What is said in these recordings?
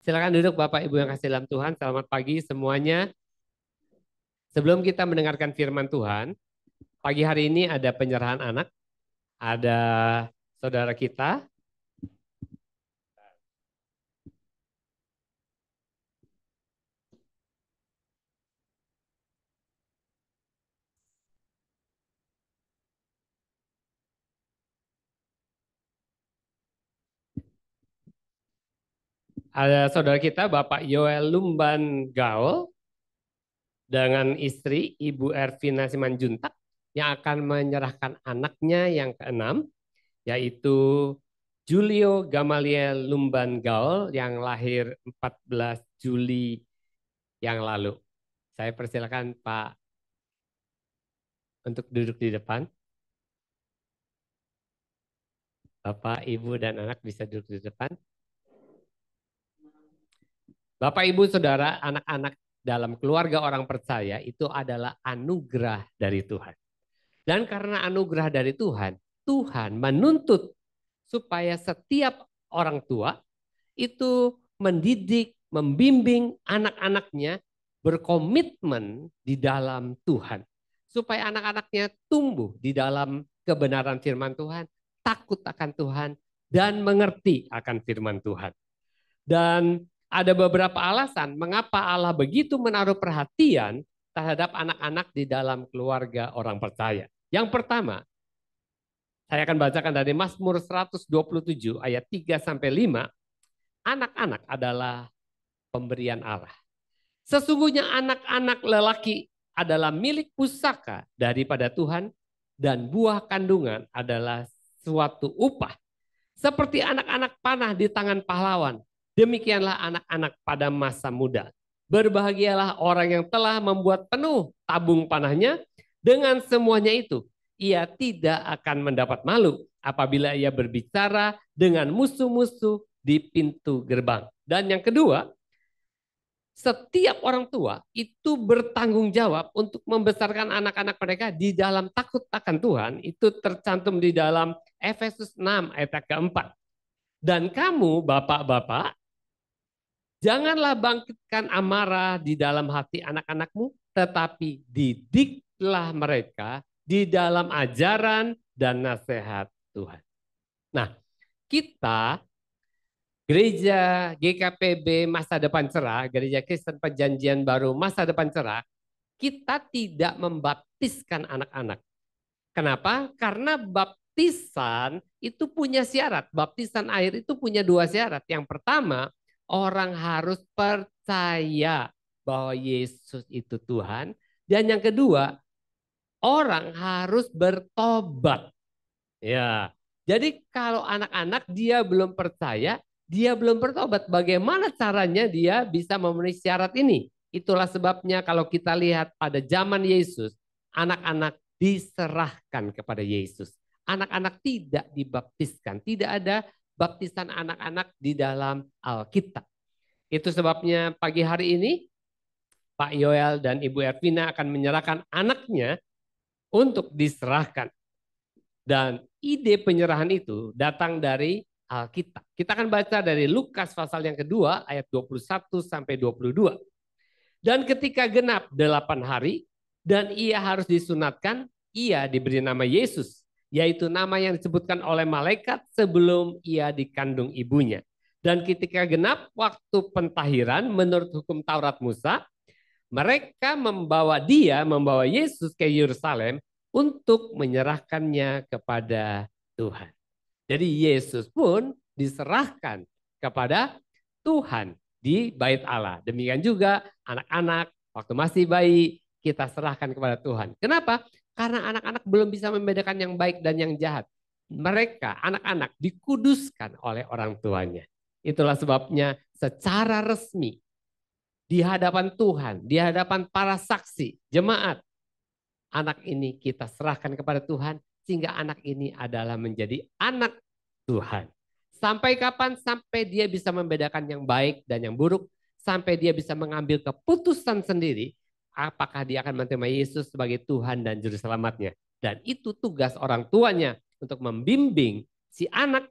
Silakan duduk Bapak Ibu yang kasih dalam Tuhan. Selamat pagi semuanya. Sebelum kita mendengarkan firman Tuhan, pagi hari ini ada penyerahan anak. Ada saudara kita. Ada saudara kita Bapak Yoel Lumban Gaul dengan istri Ibu Ervina Simanjuntak yang akan menyerahkan anaknya yang keenam, yaitu Julio Gamaliel Lumban Gaul yang lahir 14 Juli yang lalu. Saya persilakan Pak untuk duduk di depan. Bapak, Ibu, dan anak bisa duduk di depan. Bapak, Ibu, Saudara, anak-anak dalam keluarga orang percaya itu adalah anugerah dari Tuhan. Dan karena anugerah dari Tuhan, Tuhan menuntut supaya setiap orang tua itu mendidik, membimbing anak-anaknya berkomitmen di dalam Tuhan. Supaya anak-anaknya tumbuh di dalam kebenaran firman Tuhan, takut akan Tuhan, dan mengerti akan firman Tuhan. Dan ada beberapa alasan mengapa Allah begitu menaruh perhatian terhadap anak-anak di dalam keluarga orang percaya. Yang pertama, saya akan bacakan dari Mazmur 127 ayat 3 sampai 5. Anak-anak adalah pemberian Allah. Sesungguhnya anak-anak lelaki adalah milik pusaka daripada Tuhan dan buah kandungan adalah suatu upah. Seperti anak-anak panah di tangan pahlawan, demikianlah anak-anak pada masa muda. Berbahagialah orang yang telah membuat penuh tabung panahnya, dengan semuanya itu ia tidak akan mendapat malu apabila ia berbicara dengan musuh-musuh di pintu gerbang. Dan yang kedua, setiap orang tua itu bertanggung jawab untuk membesarkan anak-anak mereka di dalam takut akan Tuhan. Itu tercantum di dalam Efesus 6 ayat keempat. Dan kamu bapak-bapak, janganlah bangkitkan amarah di dalam hati anak-anakmu, tetapi didiklah mereka di dalam ajaran dan nasihat Tuhan. Nah, kita Gereja GKPB Masa Depan Cerah, Gereja Kristen Perjanjian Baru Masa Depan Cerah, kita tidak membaptiskan anak-anak. Kenapa? Karena baptisan itu punya syarat. Baptisan air itu punya dua syarat. Yang pertama, orang harus percaya bahwa Yesus itu Tuhan. Dan yang kedua, orang harus bertobat. Ya. Jadi kalau anak-anak dia belum percaya, dia belum bertobat. Bagaimana caranya dia bisa memenuhi syarat ini? Itulah sebabnya kalau kita lihat pada zaman Yesus, anak-anak diserahkan kepada Yesus. Anak-anak tidak dibaptiskan. Tidak ada baptisan anak-anak di dalam Alkitab. Itu sebabnya pagi hari ini Pak Yoel dan Ibu Ervina akan menyerahkan anaknya untuk diserahkan. Dan ide penyerahan itu datang dari Alkitab. Kita akan baca dari Lukas pasal yang kedua ayat 21 sampai 22. Dan ketika genap 8 hari dan ia harus disunatkan, ia diberi nama Yesus, yaitu nama yang disebutkan oleh malaikat sebelum ia dikandung ibunya. Dan ketika genap waktu pentahiran menurut hukum Taurat Musa, mereka membawa Yesus ke Yerusalem untuk menyerahkannya kepada Tuhan. Jadi Yesus pun diserahkan kepada Tuhan di bait Allah. Demikian juga anak-anak waktu masih bayi kita serahkan kepada Tuhan. Kenapa? Karena anak-anak belum bisa membedakan yang baik dan yang jahat. Mereka, anak-anak dikuduskan oleh orang tuanya. Itulah sebabnya secara resmi di hadapan Tuhan, di hadapan para saksi, jemaat, anak ini kita serahkan kepada Tuhan sehingga anak ini adalah menjadi anak Tuhan. Sampai kapan? Sampai dia bisa membedakan yang baik dan yang buruk, sampai dia bisa mengambil keputusan sendiri apakah dia akan menerima Yesus sebagai Tuhan dan juru selamatnya. Dan itu tugas orang tuanya untuk membimbing si anak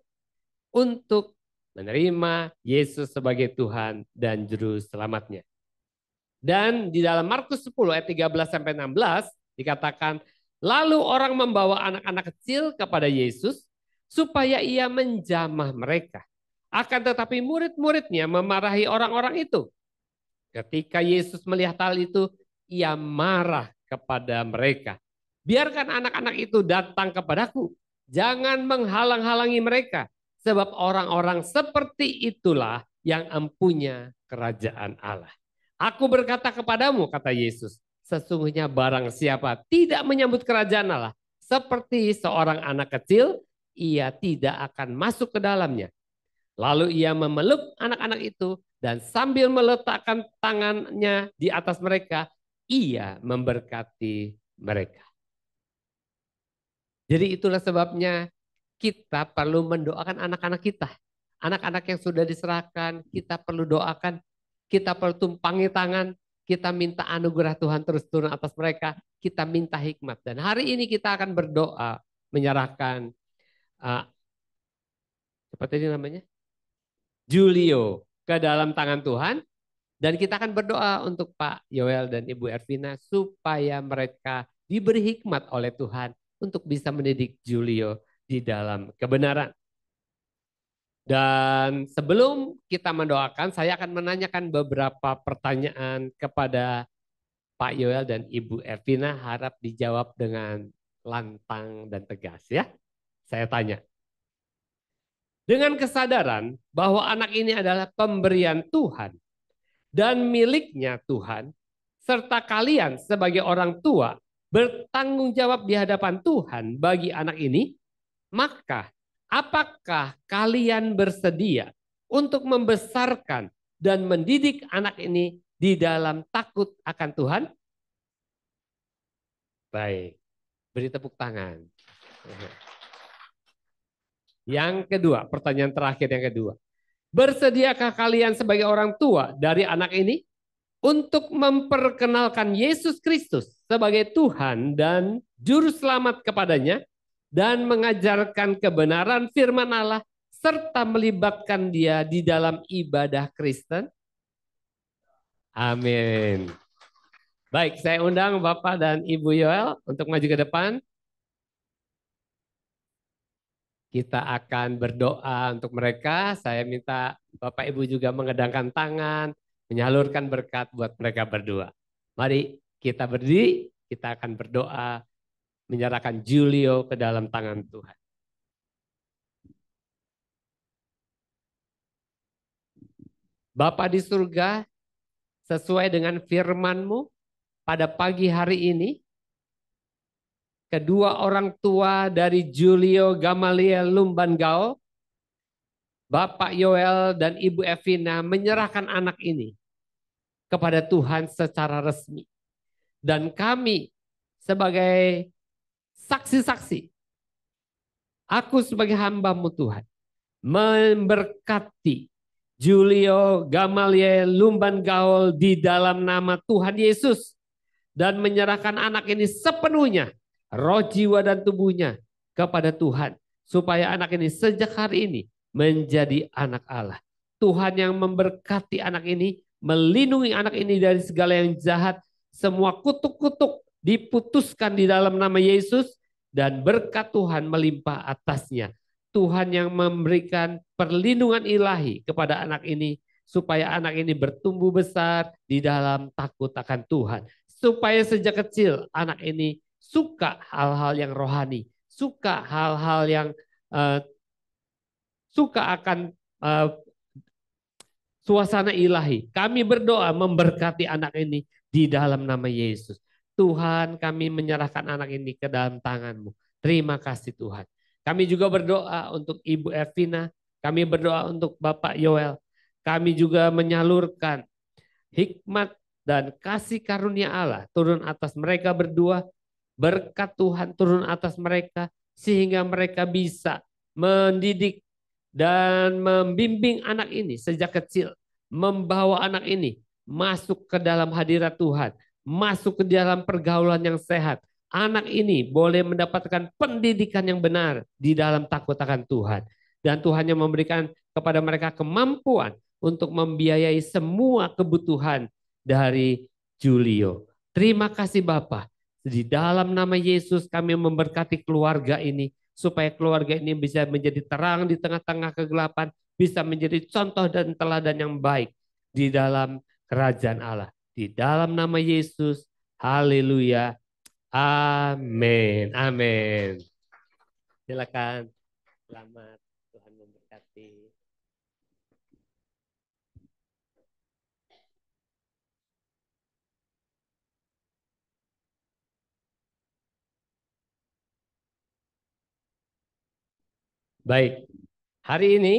untuk menerima Yesus sebagai Tuhan dan Juru Selamatnya. Dan di dalam Markus 10 ayat 13 sampai 16 dikatakan, lalu orang membawa anak-anak kecil kepada Yesus supaya ia menjamah mereka. Akan tetapi murid-muridnya memarahi orang-orang itu. Ketika Yesus melihat hal itu, ia marah kepada mereka. Biarkan anak-anak itu datang kepadaku. Jangan menghalang-halangi mereka. Sebab orang-orang seperti itulah yang empunya kerajaan Allah. Aku berkata kepadamu, kata Yesus, sesungguhnya barang siapa tidak menyambut kerajaan Allah, seperti seorang anak kecil, ia tidak akan masuk ke dalamnya. Lalu ia memeluk anak-anak itu dan sambil meletakkan tangannya di atas mereka, ia memberkati mereka. Jadi itulah sebabnya kita perlu mendoakan anak-anak kita. Anak-anak yang sudah diserahkan, kita perlu doakan. Kita perlu tumpangi tangan, kita minta anugerah Tuhan terus turun atas mereka, kita minta hikmat. Dan hari ini kita akan berdoa menyerahkan seperti ini namanya, Julio ke dalam tangan Tuhan. Dan kita akan berdoa untuk Pak Yoel dan Ibu Ervina supaya mereka diberi hikmat oleh Tuhan untuk bisa mendidik Julio di dalam kebenaran. Dan sebelum kita mendoakan, saya akan menanyakan beberapa pertanyaan kepada Pak Yoel dan Ibu Ervina, harap dijawab dengan lantang dan tegas ya. Saya tanya. Dengan kesadaran bahwa anak ini adalah pemberian Tuhan dan miliknya Tuhan, serta kalian sebagai orang tua bertanggung jawab di hadapan Tuhan bagi anak ini, maka apakah kalian bersedia untuk membesarkan dan mendidik anak ini di dalam takut akan Tuhan? Baik, beri tepuk tangan. Yang kedua, pertanyaan terakhir yang kedua. Bersediakah kalian sebagai orang tua dari anak ini untuk memperkenalkan Yesus Kristus sebagai Tuhan dan Juru Selamat kepadanya dan mengajarkan kebenaran firman Allah serta melibatkan dia di dalam ibadah Kristen? Amin. Baik, saya undang Bapak dan Ibu Yoel untuk maju ke depan. Kita akan berdoa untuk mereka. Saya minta Bapak Ibu juga mengedangkan tangan, menyalurkan berkat buat mereka berdua. Mari kita berdiri, kita akan berdoa menyerahkan Julio ke dalam tangan Tuhan. Bapa di surga, sesuai dengan firman-Mu, pada pagi hari ini, kedua orang tua dari Julio Gamaliel Lumbangao, Bapak Yoel dan Ibu Evina menyerahkan anak ini kepada Tuhan secara resmi. Dan kami sebagai saksi-saksi, aku sebagai hamba-Mu Tuhan, memberkati Julio Gamaliel Lumbangao di dalam nama Tuhan Yesus dan menyerahkan anak ini sepenuhnya, roh, jiwa, dan tubuhnya kepada Tuhan, supaya anak ini sejak hari ini menjadi anak Allah. Tuhan yang memberkati anak ini, melindungi anak ini dari segala yang jahat, semua kutuk-kutuk diputuskan di dalam nama Yesus, dan berkat Tuhan melimpah atasnya. Tuhan yang memberikan perlindungan ilahi kepada anak ini, supaya anak ini bertumbuh besar di dalam takut akan Tuhan. Supaya sejak kecil anak ini suka hal-hal yang rohani, suka hal-hal yang suka akan suasana ilahi. Kami berdoa memberkati anak ini di dalam nama Yesus. Tuhan, kami menyerahkan anak ini ke dalam tangan-Mu. Terima kasih Tuhan. Kami juga berdoa untuk Ibu Evina, kami berdoa untuk Bapak Yoel. Kami juga menyalurkan hikmat dan kasih karunia Allah turun atas mereka berdua. Berkat Tuhan turun atas mereka sehingga mereka bisa mendidik dan membimbing anak ini sejak kecil, membawa anak ini masuk ke dalam hadirat Tuhan, masuk ke dalam pergaulan yang sehat. Anak ini boleh mendapatkan pendidikan yang benar di dalam takut akan Tuhan. Dan Tuhan yang memberikan kepada mereka kemampuan untuk membiayai semua kebutuhan dari Julio. Terima kasih Bapak. Di dalam nama Yesus kami memberkati keluarga ini, supaya keluarga ini bisa menjadi terang di tengah-tengah kegelapan, bisa menjadi contoh dan teladan yang baik di dalam kerajaan Allah. Di dalam nama Yesus, haleluya, amin, amin. Silakan, selamat, Tuhan memberkati. Baik, hari ini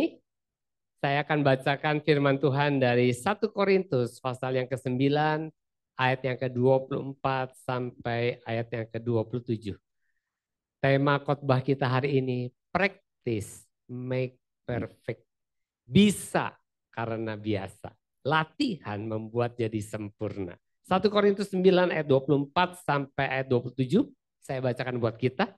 saya akan bacakan firman Tuhan dari 1 Korintus pasal yang ke-9 ayat yang ke-24 sampai ayat yang ke-27. Tema khotbah kita hari ini, practice make perfect. Bisa karena biasa. Latihan membuat jadi sempurna. 1 Korintus 9 ayat 24 sampai ayat 27, saya bacakan buat kita.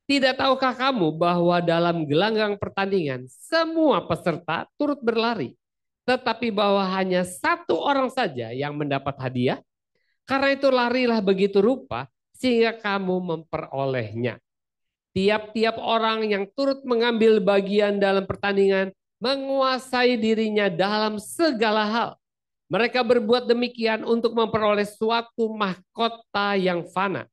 Tidak tahukah kamu bahwa dalam gelanggang pertandingan semua peserta turut berlari, tetapi bahwa hanya satu orang saja yang mendapat hadiah? Karena itu larilah begitu rupa sehingga kamu memperolehnya. Tiap-tiap orang yang turut mengambil bagian dalam pertandingan menguasai dirinya dalam segala hal. Mereka berbuat demikian untuk memperoleh suatu mahkota yang fana.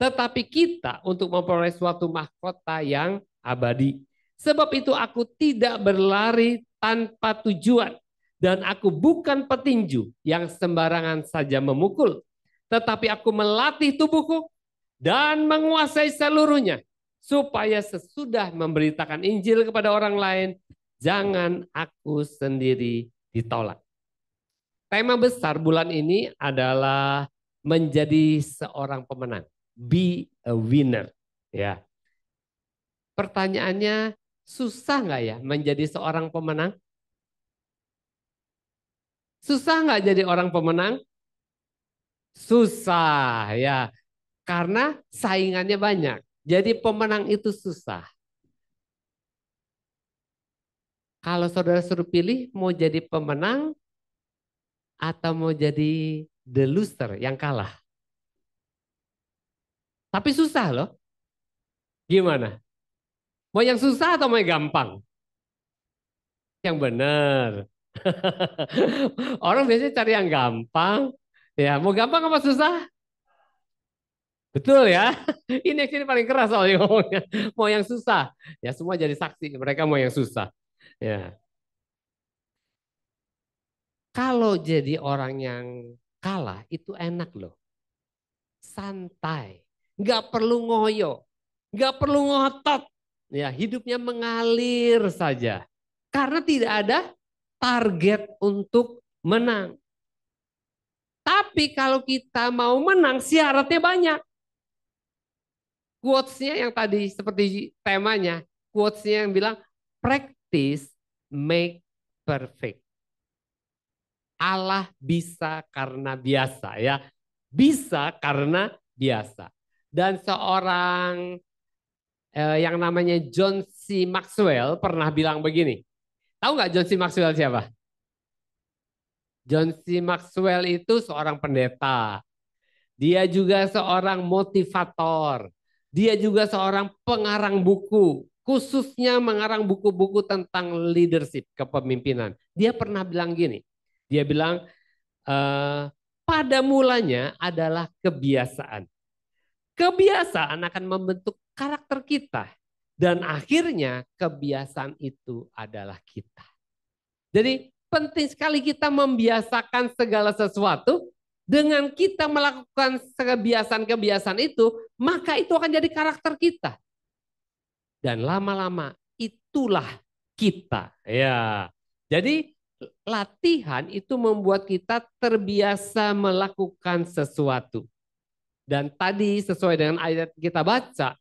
Tetapi kita untuk memperoleh suatu mahkota yang abadi. Sebab itu aku tidak berlari tanpa tujuan. Dan aku bukan petinju yang sembarangan saja memukul. Tetapi aku melatih tubuhku dan menguasai seluruhnya. Supaya sesudah memberitakan Injil kepada orang lain, jangan aku sendiri ditolak. Tema besar bulan ini adalah menjadi seorang pemenang. Be a winner. Ya. Pertanyaannya, susah nggak ya menjadi seorang pemenang? Susah nggak jadi orang pemenang? Susah ya, karena saingannya banyak. Jadi pemenang itu susah. Kalau saudara suruh pilih mau jadi pemenang atau mau jadi the loser yang kalah. Tapi susah loh. Gimana? Mau yang susah atau mau yang gampang? Yang benar. Orang biasanya cari yang gampang. Ya, mau gampang apa susah? Betul ya. Ini paling keras soalnya ngomongnya. Mau yang susah. Ya semua jadi saksi. Mereka mau yang susah. Ya. Kalau jadi orang yang kalah itu enak loh. Santai. Nggak perlu ngoyo. Nggak perlu ngotot. Ya, hidupnya mengalir saja. Karena tidak ada target untuk menang. Tapi kalau kita mau menang, syaratnya banyak. Quotes-nya yang tadi seperti temanya, quotes-nya yang bilang, practice make perfect. Allah bisa karena biasa ya. Bisa karena biasa. Dan seorang yang namanya John C. Maxwell pernah bilang begini. Tahu nggak John C. Maxwell siapa? John C. Maxwell itu seorang pendeta. Dia juga seorang motivator. Dia juga seorang pengarang buku. Khususnya mengarang buku-buku tentang leadership, kepemimpinan. Dia pernah bilang gini. Dia bilang, pada mulanya adalah kebiasaan. Kebiasaan akan membentuk karakter kita. Dan akhirnya kebiasaan itu adalah kita. Jadi penting sekali kita membiasakan segala sesuatu. Dengan kita melakukan kebiasaan-kebiasaan itu, maka itu akan jadi karakter kita. Dan lama-lama itulah kita. Ya. Jadi latihan itu membuat kita terbiasa melakukan sesuatu. Dan tadi sesuai dengan ayat kita baca,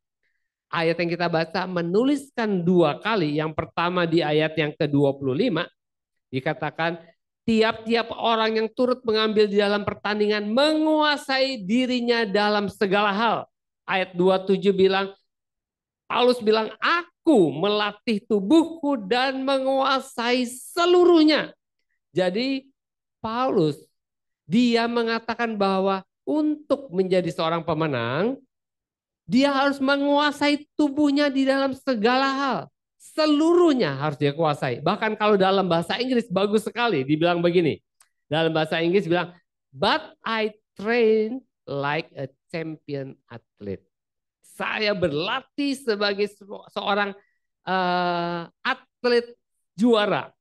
ayat yang kita baca menuliskan dua kali. Yang pertama di ayat yang ke-25, dikatakan tiap-tiap orang yang turut mengambil di dalam pertandingan menguasai dirinya dalam segala hal. Ayat 27 bilang, Paulus bilang, aku melatih tubuhku dan menguasai seluruhnya. Jadi Paulus, dia mengatakan bahwa untuk menjadi seorang pemenang, dia harus menguasai tubuhnya di dalam segala hal. Seluruhnya harus dia kuasai. Bahkan kalau dalam bahasa Inggris bagus sekali, dibilang begini. Dalam bahasa Inggris bilang, but I train like a champion athlete. Saya berlatih sebagai seorang atlet juara.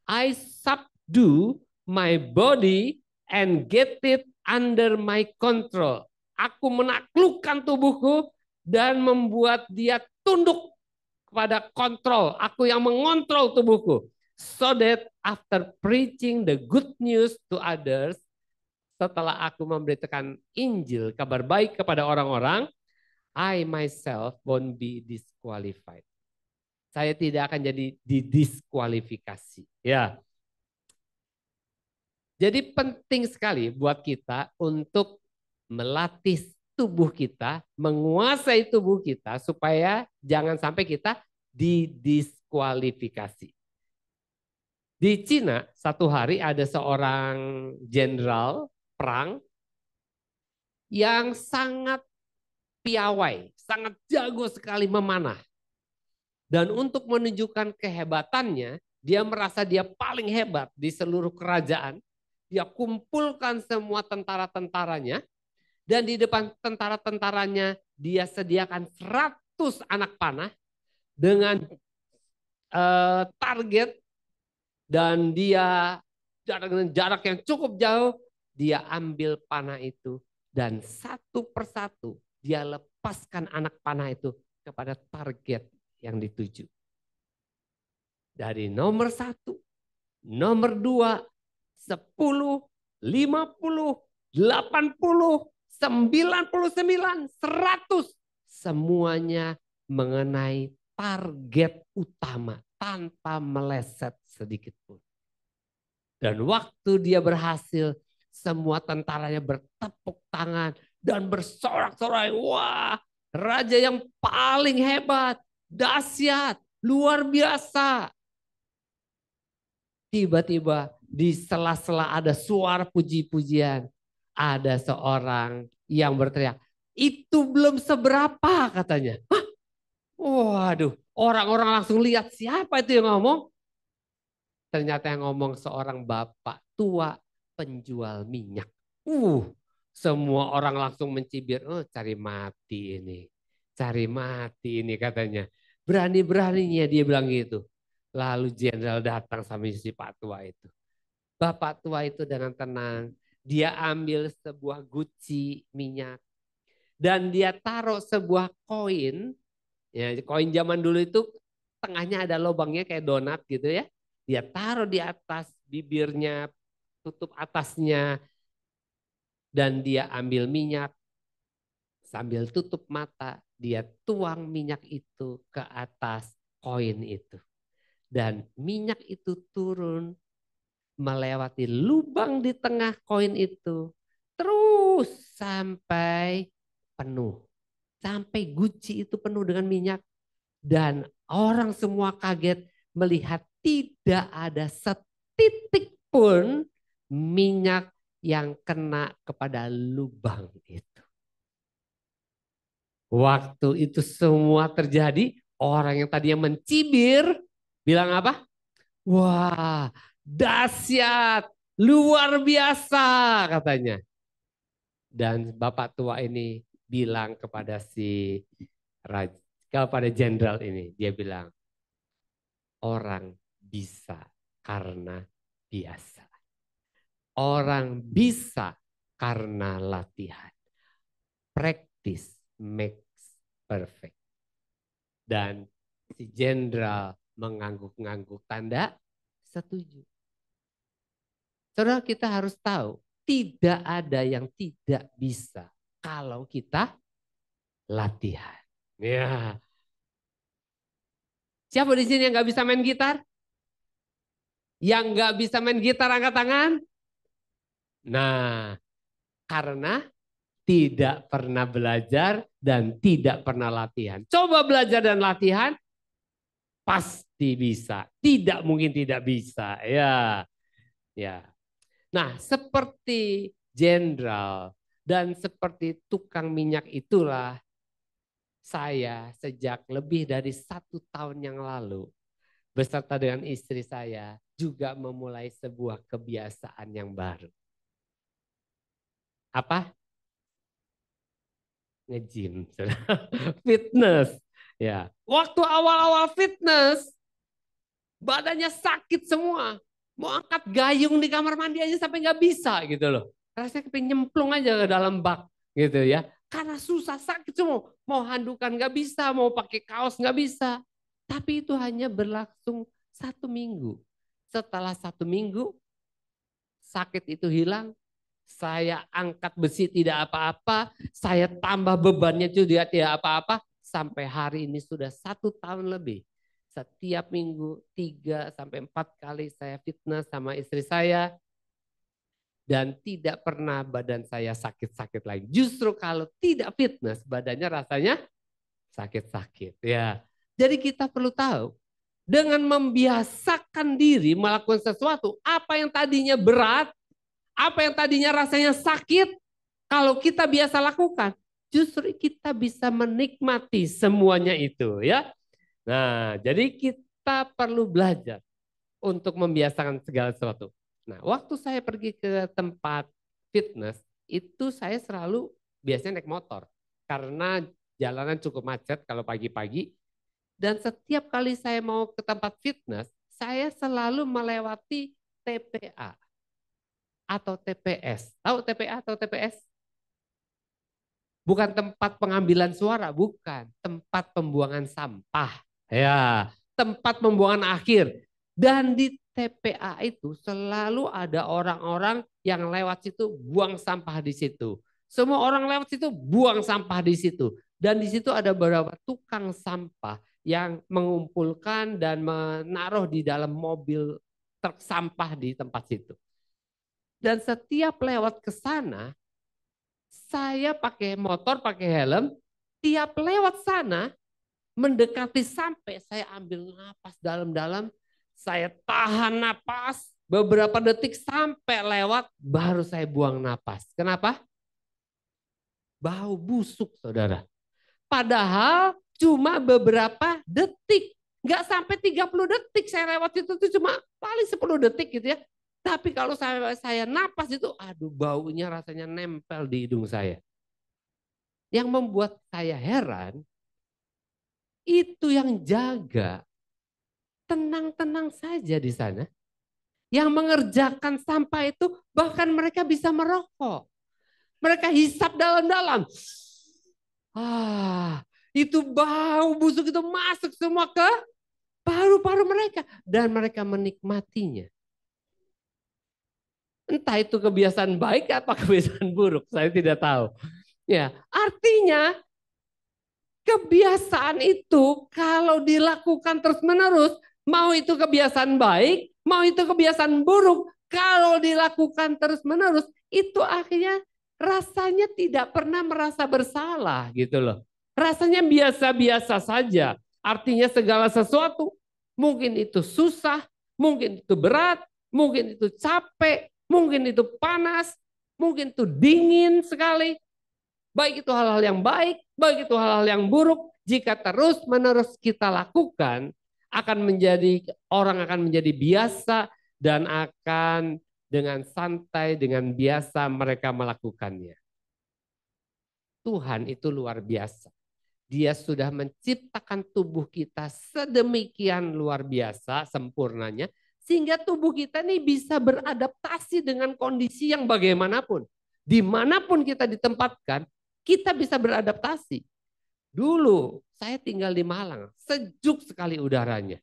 I subdue my body and get it under my control. Aku menaklukkan tubuhku dan membuat dia tunduk kepada kontrol. Aku yang mengontrol tubuhku. So that after preaching the good news to others, setelah aku memberitakan Injil, kabar baik kepada orang-orang, I myself won't be disqualified. Saya tidak akan jadi didiskualifikasi. Ya. Jadi penting sekali buat kita untuk melatih tubuh kita, menguasai tubuh kita supaya jangan sampai kita didiskualifikasi. Di Cina satu hari ada seorang jenderal perang yang sangat piawai, sangat jago sekali memanah. Dan untuk menunjukkan kehebatannya, dia merasa dia paling hebat di seluruh kerajaan. Dia kumpulkan semua tentara-tentaranya, dan di depan tentara-tentaranya dia sediakan 100 anak panah dengan target, dan dia dengan jarak yang cukup jauh, dia ambil panah itu dan satu persatu dia lepaskan anak panah itu kepada target yang dituju. Dari nomor 1, nomor 2, 10, 50, 80, 99, 100. Semuanya mengenai target utama tanpa meleset sedikit pun. Dan waktu dia berhasil, semua tentaranya bertepuk tangan dan bersorak-sorai. Wah, raja yang paling hebat, dahsyat, luar biasa. Tiba-tiba di sela-sela ada suara puji-pujian. Ada seorang yang berteriak, itu belum seberapa katanya. Hah? Waduh, orang-orang langsung lihat siapa itu yang ngomong. Ternyata yang ngomong seorang bapak tua penjual minyak. Semua orang langsung mencibir, oh cari mati ini. Cari mati ini katanya. Berani-beraninya dia bilang gitu. Lalu jenderal datang sama si Pak tua itu. Bapak tua itu dengan tenang, dia ambil sebuah guci minyak. Dan dia taruh sebuah koin. Ya, koin zaman dulu itu tengahnya ada lubangnya kayak donat gitu ya. Dia taruh di atas bibirnya, tutup atasnya, dan dia ambil minyak, sambil tutup mata, dia tuang minyak itu ke atas koin itu. Dan minyak itu turun, melewati lubang di tengah koin itu, terus sampai penuh. Sampai guci itu penuh dengan minyak. Dan orang semua kaget melihat tidak ada setitik pun minyak yang kena kepada lubang itu. Waktu itu semua terjadi, orang yang tadinya mencibir bilang apa? Wah, dahsyat, luar biasa katanya. Dan bapak tua ini bilang kepada si raja, kepada jenderal ini, dia bilang, orang bisa karena biasa. Orang bisa karena latihan. Practice makes perfect. Dan si jenderal mengangguk-angguk tanda setuju. Saudara, kita harus tahu, tidak ada yang tidak bisa kalau kita latihan. Ya. Siapa di sini yang nggak bisa main gitar? Yang nggak bisa main gitar angkat tangan. Nah, karena tidak pernah belajar dan tidak pernah latihan. Coba belajar dan latihan, Pasti bisa. Tidak mungkin tidak bisa. Ya, ya. Nah, seperti jenderal dan seperti tukang minyak itulah saya sejak lebih dari 1 tahun yang lalu beserta dengan istri saya juga memulai sebuah kebiasaan yang baru. Apa? Nge-gym. Fitness. Ya. Waktu awal-awal fitness, badannya sakit semua. Mau angkat gayung di kamar mandi aja sampai nggak bisa gitu loh. Rasanya kepingin nyemplung aja ke dalam bak gitu ya. Karena susah sakit semua. Mau handukan nggak bisa, mau pakai kaos nggak bisa. Tapi itu hanya berlangsung 1 minggu. Setelah 1 minggu, sakit itu hilang. Saya angkat besi tidak apa-apa. Saya tambah bebannya juga tidak apa-apa. Sampai hari ini sudah 1 tahun lebih. Setiap minggu 3 sampai 4 kali saya fitness sama istri saya. Dan tidak pernah badan saya sakit-sakit lagi. Justru kalau tidak fitness, badannya rasanya sakit-sakit. Ya, jadi kita perlu tahu dengan membiasakan diri melakukan sesuatu, apa yang tadinya berat, apa yang tadinya rasanya sakit, kalau kita biasa lakukan, justru kita bisa menikmati semuanya itu, ya. Nah, jadi kita perlu belajar untuk membiasakan segala sesuatu. Nah, waktu saya pergi ke tempat fitness, itu saya selalu biasanya naik motor karena jalanan cukup macet kalau pagi-pagi. Dan setiap kali saya mau ke tempat fitness, saya selalu melewati TPA atau TPS. Tahu TPA atau TPS? Bukan tempat pengambilan suara, bukan. Tempat pembuangan sampah. Ya, tempat pembuangan akhir. Dan di TPA itu selalu ada orang-orang yang lewat situ buang sampah di situ. Semua orang lewat situ buang sampah di situ. Dan di situ ada beberapa tukang sampah yang mengumpulkan dan menaruh di dalam mobil truk sampah di tempat situ. Dan setiap lewat ke sana, saya pakai motor, pakai helm, tiap lewat sana, mendekati sampai saya ambil napas dalam-dalam, saya tahan napas beberapa detik sampai lewat, baru saya buang napas. Kenapa? Bau busuk, saudara. Padahal cuma beberapa detik. Nggak sampai 30 detik saya lewat itu tuh cuma paling 10 detik gitu ya. Tapi kalau saya napas itu, aduh baunya rasanya nempel di hidung saya. Yang membuat saya heran, itu yang jaga tenang-tenang saja di sana. Yang mengerjakan sampah itu bahkan mereka bisa merokok. Mereka hisap dalam-dalam. Ah, itu bau busuk itu masuk semua ke paru-paru mereka. Dan mereka menikmatinya. Entah itu kebiasaan baik atau kebiasaan buruk, saya tidak tahu. Ya, artinya kebiasaan itu kalau dilakukan terus-menerus, mau itu kebiasaan baik, mau itu kebiasaan buruk, kalau dilakukan terus-menerus, itu akhirnya rasanya tidak pernah merasa bersalah gitu loh. Rasanya biasa-biasa saja. Artinya segala sesuatu, mungkin itu susah, mungkin itu berat, mungkin itu capek, mungkin itu panas, mungkin itu dingin sekali. Baik itu hal-hal yang baik, baik itu hal-hal yang buruk, jika terus-menerus kita lakukan, akan menjadi orang akan menjadi biasa dan akan dengan santai, dengan biasa mereka melakukannya. Tuhan itu luar biasa. Dia sudah menciptakan tubuh kita sedemikian luar biasa sempurnanya, sehingga tubuh kita ini bisa beradaptasi dengan kondisi yang bagaimanapun. Dimanapun kita ditempatkan, kita bisa beradaptasi. Dulu saya tinggal di Malang, sejuk sekali udaranya.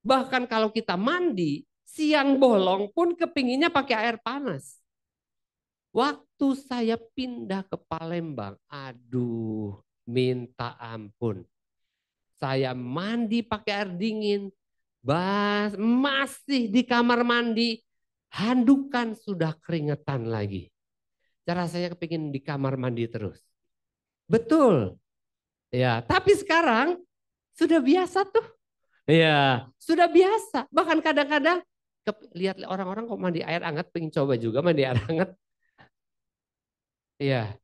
Bahkan kalau kita mandi, siang bolong pun kepinginnya pakai air panas. Waktu saya pindah ke Palembang, aduh, minta ampun. Saya mandi pakai air dingin, masih di kamar mandi, handukan sudah keringetan lagi. Rasanya kepingin di kamar mandi terus. Betul. Ya, tapi sekarang sudah biasa tuh. Iya, sudah biasa. Bahkan kadang-kadang lihat orang-orang kok mandi air hangat, pengen coba juga mandi air hangat. Iya.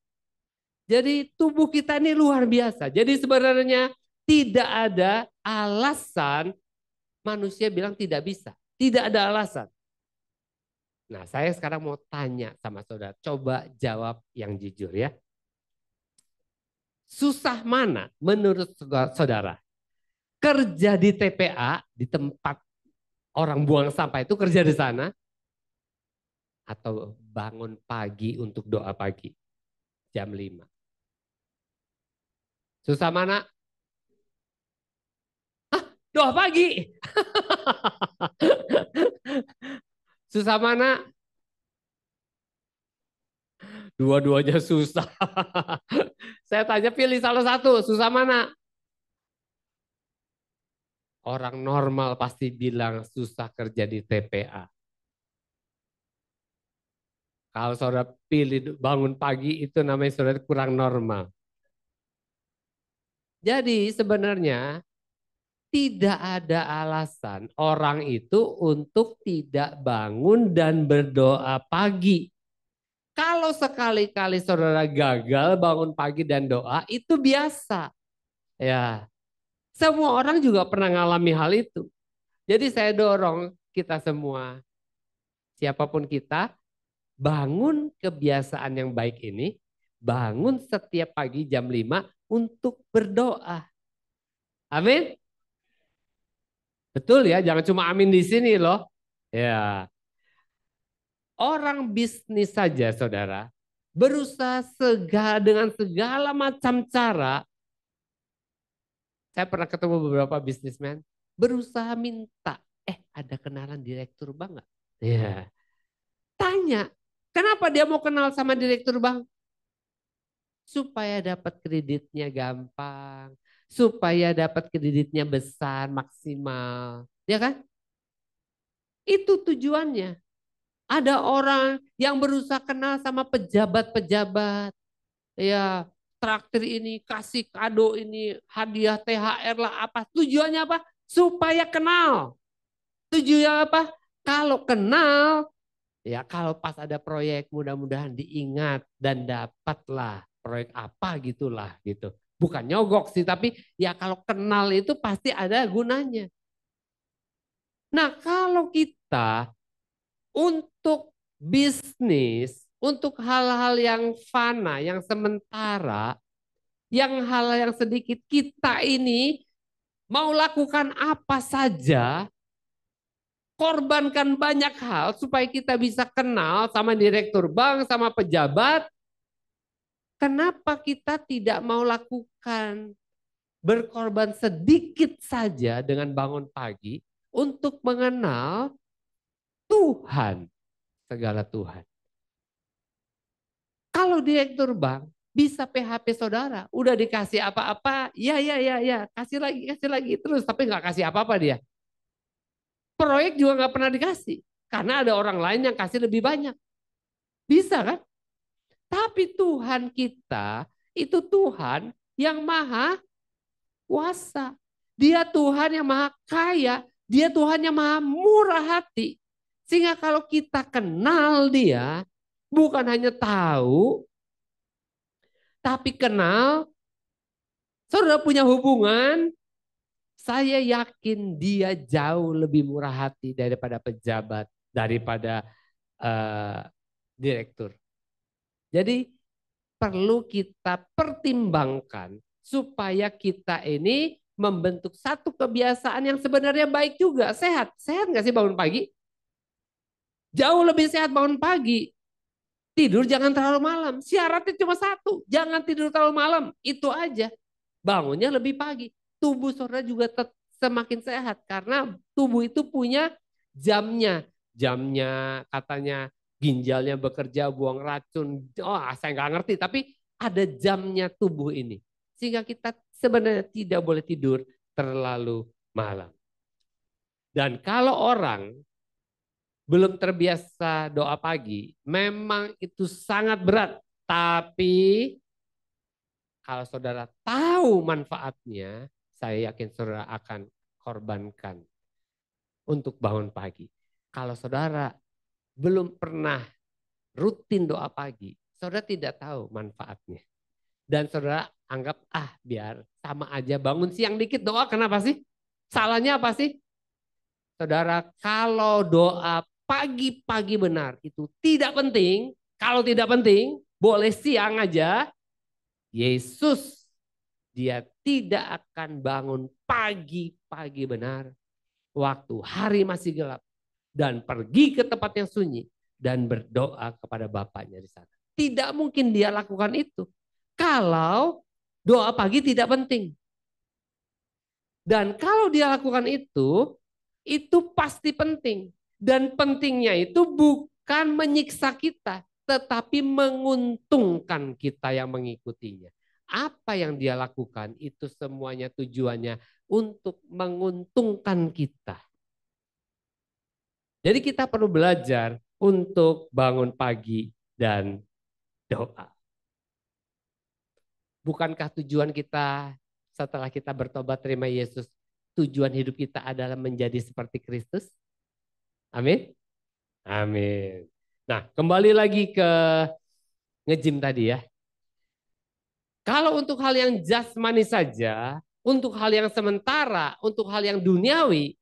Jadi tubuh kita ini luar biasa. Jadi sebenarnya tidak ada alasan manusia bilang tidak bisa. Tidak ada alasan. Nah, saya sekarang mau tanya sama saudara. Coba jawab yang jujur ya. Susah mana menurut saudara? Kerja di TPA, di tempat orang buang sampah itu kerja di sana, atau bangun pagi untuk doa pagi jam 5. Susah mana? Doa pagi. Susah mana? Dua-duanya susah. Saya tanya pilih salah satu, susah mana? Orang normal pasti bilang susah kerja di TPA. Kalau saudara pilih bangun pagi itu namanya saudara kurang normal. Jadi sebenarnya tidak ada alasan orang itu untuk tidak bangun dan berdoa pagi. Kalau sekali-kali saudara gagal bangun pagi dan doa, itu biasa. Ya, semua orang juga pernah mengalami hal itu. Jadi saya dorong kita semua, siapapun kita, bangun kebiasaan yang baik ini, bangun setiap pagi jam 5 untuk berdoa. Amin. Betul ya, jangan cuma amin di sini loh. Ya, orang bisnis saja saudara, berusaha dengan segala macam cara. Saya pernah ketemu beberapa bisnismen, berusaha minta, ada kenalan direktur bank nggak? Ya, tanya, kenapa dia mau kenal sama direktur bank? Supaya dapat kreditnya gampang, supaya dapat kreditnya besar, maksimal. Ya kan? Itu tujuannya. Ada orang yang berusaha kenal sama pejabat-pejabat. Ya, traktir ini, kasih kado ini, hadiah THR lah apa. Tujuannya apa? Supaya kenal. Tujuannya apa? Kalau kenal, ya kalau pas ada proyek mudah-mudahan diingat dan dapatlah proyek apa gitulah gitu. Bukan nyogok sih, tapi ya kalau kenal itu pasti ada gunanya. Nah, kalau kita untuk bisnis, untuk hal-hal yang fana, yang sementara, yang hal yang sedikit kita ini mau lakukan apa saja, korbankan banyak hal supaya kita bisa kenal sama direktur bank, sama pejabat. Kenapa kita tidak mau lakukan berkorban sedikit saja dengan bangun pagi untuk mengenal Tuhan, segala Tuhan. Kalau direktur bank bisa PHP saudara, udah dikasih apa-apa, ya ya ya ya, kasih lagi terus, tapi nggak kasih apa-apa dia. Proyek juga nggak pernah dikasih, karena ada orang lain yang kasih lebih banyak. Bisa kan? Tapi Tuhan kita itu Tuhan yang maha kuasa. Dia Tuhan yang maha kaya. Dia Tuhan yang maha murah hati. Sehingga kalau kita kenal dia, bukan hanya tahu, tapi kenal, saudara punya hubungan, saya yakin dia jauh lebih murah hati daripada pejabat, daripada uh, direktur. Jadi perlu kita pertimbangkan supaya kita ini membentuk satu kebiasaan yang sebenarnya baik juga. Sehat. Sehat nggak sih bangun pagi? Jauh lebih sehat bangun pagi. Tidur jangan terlalu malam. Syaratnya cuma satu. Jangan tidur terlalu malam. Itu aja. Bangunnya lebih pagi. Tubuh saudara juga semakin sehat. Karena tubuh itu punya jamnya. Jamnya katanya ginjalnya bekerja buang racun. Oh, saya nggak ngerti. Tapi ada jamnya tubuh ini. Sehingga kita sebenarnya tidak boleh tidur terlalu malam. Dan kalau orang belum terbiasa doa pagi, memang itu sangat berat. Tapi kalau saudara tahu manfaatnya, saya yakin saudara akan korbankan untuk bangun pagi. Kalau saudara belum pernah rutin doa pagi, saudara tidak tahu manfaatnya. Dan saudara anggap, biar sama aja bangun siang dikit doa, kenapa sih? Salahnya apa sih? Saudara, kalau doa pagi-pagi benar itu tidak penting, kalau tidak penting, boleh siang aja, Yesus dia tidak akan bangun pagi-pagi benar, waktu hari masih gelap, dan pergi ke tempat yang sunyi dan berdoa kepada Bapaknya di sana. Tidak mungkin dia lakukan itu kalau doa pagi tidak penting. Dan kalau dia lakukan itu pasti penting. Dan pentingnya itu bukan menyiksa kita, tetapi menguntungkan kita yang mengikutinya. Apa yang dia lakukan itu semuanya tujuannya untuk menguntungkan kita. Jadi kita perlu belajar untuk bangun pagi dan doa. Bukankah tujuan kita setelah kita bertobat terima Yesus, tujuan hidup kita adalah menjadi seperti Kristus? Amin. Amin. Nah, kembali lagi ke nge-gym tadi ya. Kalau untuk hal yang jasmani saja, untuk hal yang sementara, untuk hal yang duniawi,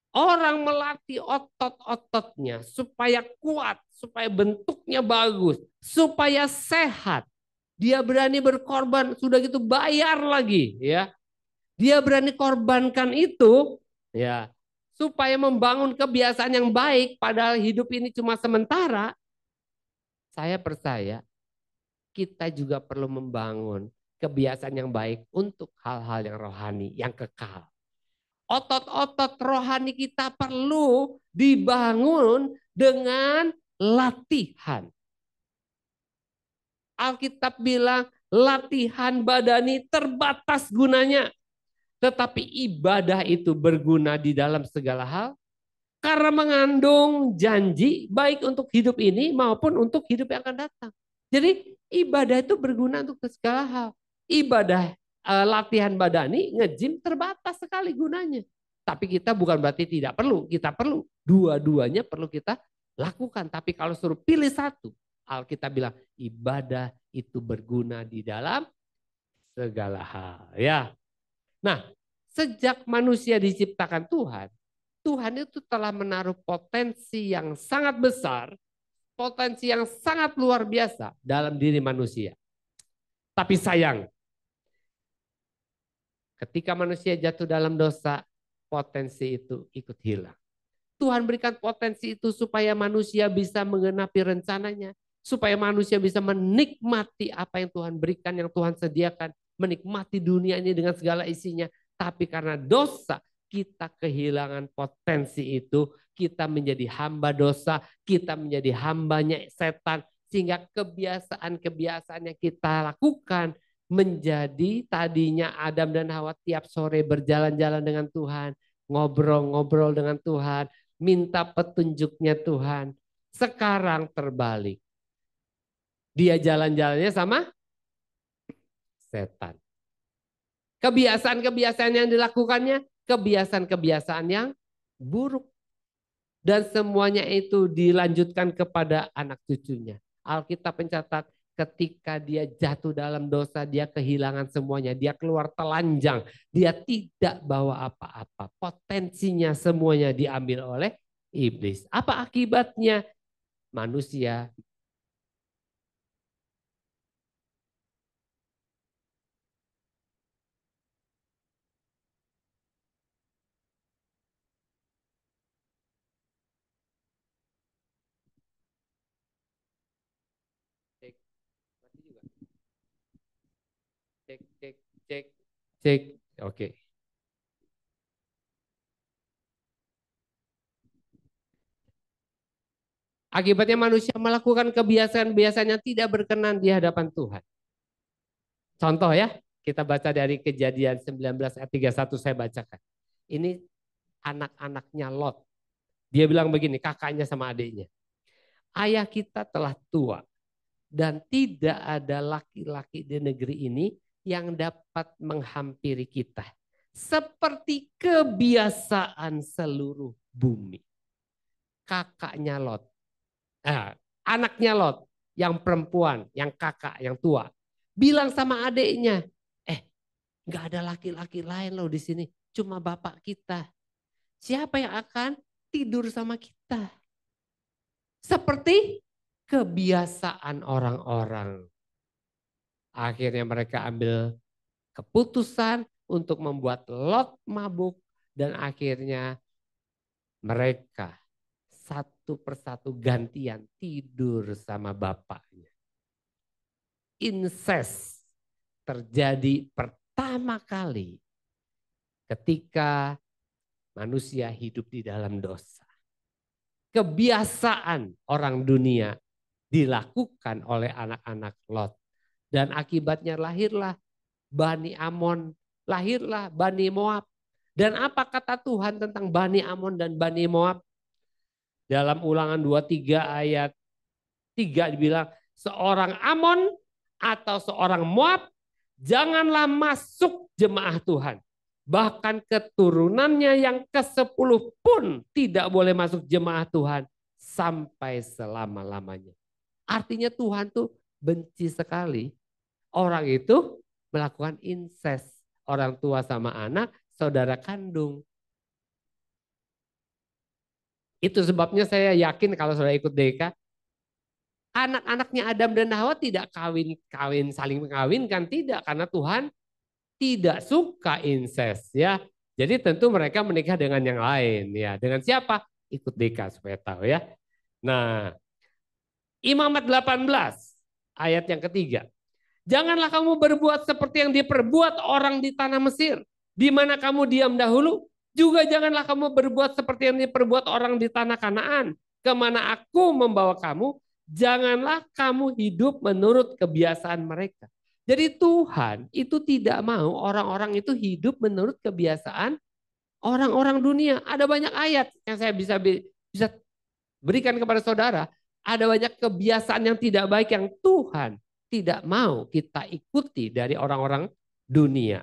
orang melatih otot-ototnya supaya kuat, supaya bentuknya bagus, supaya sehat. Dia berani berkorban, sudah gitu bayar lagi ya. Dia berani korbankan itu ya supaya membangun kebiasaan yang baik padahal hidup ini cuma sementara. Saya percaya kita juga perlu membangun kebiasaan yang baik untuk hal-hal yang rohani, yang kekal. Otot-otot rohani kita perlu dibangun dengan latihan. Alkitab bilang latihan badani terbatas gunanya. Tetapi ibadah itu berguna di dalam segala hal. Karena mengandung janji baik untuk hidup ini maupun untuk hidup yang akan datang. Jadi ibadah itu berguna untuk segala hal. Ibadah latihan badani, nge-gym terbatas sekali gunanya. Tapi kita bukan berarti tidak perlu. Kita perlu. Dua-duanya perlu kita lakukan. Tapi kalau suruh pilih satu, Alkitab bilang ibadah itu berguna di dalam segala hal. Ya. Nah, sejak manusia diciptakan Tuhan, Tuhan itu telah menaruh potensi yang sangat besar, potensi yang sangat luar biasa dalam diri manusia. Tapi sayang, ketika manusia jatuh dalam dosa, potensi itu ikut hilang. Tuhan berikan potensi itu supaya manusia bisa menggenapi rencananya, supaya manusia bisa menikmati apa yang Tuhan berikan, yang Tuhan sediakan, menikmati dunia ini dengan segala isinya. Tapi karena dosa, kita kehilangan potensi itu, kita menjadi hamba dosa, kita menjadi hambanya setan, sehingga kebiasaan-kebiasaan yang kita lakukan menjadi tadinya Adam dan Hawa tiap sore berjalan-jalan dengan Tuhan, ngobrol-ngobrol dengan Tuhan, minta petunjuknya Tuhan. Sekarang terbalik. Dia jalan-jalannya sama setan. Kebiasaan-kebiasaan yang dilakukannya, kebiasaan-kebiasaan yang buruk. Dan semuanya itu dilanjutkan kepada anak cucunya. Alkitab mencatat ketika dia jatuh dalam dosa, dia kehilangan semuanya. Dia keluar telanjang. Dia tidak bawa apa-apa. Potensinya semuanya diambil oleh iblis. Apa akibatnya? Manusia cek, mati juga. Cek, cek, cek, cek. Oke. Akibatnya manusia melakukan kebiasaan-kebiasaan yang tidak berkenan di hadapan Tuhan. Contoh ya, kita baca dari Kejadian 19 ayat 31 saya bacakan. Ini anak-anaknya Lot. Dia bilang begini, kakaknya sama adiknya. Ayah kita telah tua dan tidak ada laki-laki di negeri ini yang dapat menghampiri kita. seperti kebiasaan seluruh bumi. Kakaknya Lot, anaknya Lot, yang perempuan, yang kakak, yang tua, bilang sama adiknya, nggak ada laki-laki lain loh di sini, cuma bapak kita. Siapa yang akan tidur sama kita? Seperti kebiasaan orang-orang. Akhirnya mereka ambil keputusan untuk membuat Lot mabuk dan akhirnya mereka satu persatu gantian tidur sama bapaknya. Incest terjadi pertama kali ketika manusia hidup di dalam dosa. Kebiasaan orang dunia dilakukan oleh anak-anak Lot. Dan akibatnya lahirlah Bani Amon, lahirlah Bani Moab. Dan apa kata Tuhan tentang Bani Amon dan Bani Moab? Dalam Ulangan 23 ayat 3 dibilang, seorang Amon atau seorang Moab janganlah masuk jemaah Tuhan. Bahkan keturunannya yang ke-10 pun tidak boleh masuk jemaah Tuhan sampai selama-lamanya. Artinya Tuhan tuh benci sekali orang itu melakukan incest. Orang tua sama anak, saudara kandung. Itu sebabnya saya yakin kalau saudara ikut DK, anak-anaknya Adam dan Hawa tidak kawin saling mengawinkan, tidak, karena Tuhan tidak suka incest ya. Jadi tentu mereka menikah dengan yang lain ya. Dengan siapa? Ikut DK supaya tahu ya. Nah, Imamat 18 ayat yang ketiga. Janganlah kamu berbuat seperti yang diperbuat orang di tanah Mesir, di mana kamu diam dahulu. Juga janganlah kamu berbuat seperti yang diperbuat orang di tanah Kanaan, kemana aku membawa kamu. Janganlah kamu hidup menurut kebiasaan mereka. Jadi Tuhan itu tidak mau orang-orang itu hidup menurut kebiasaan orang-orang dunia. Ada banyak ayat yang saya bisa berikan kepada saudara. Ada banyak kebiasaan yang tidak baik yang Tuhan tidak mau kita ikuti dari orang-orang dunia.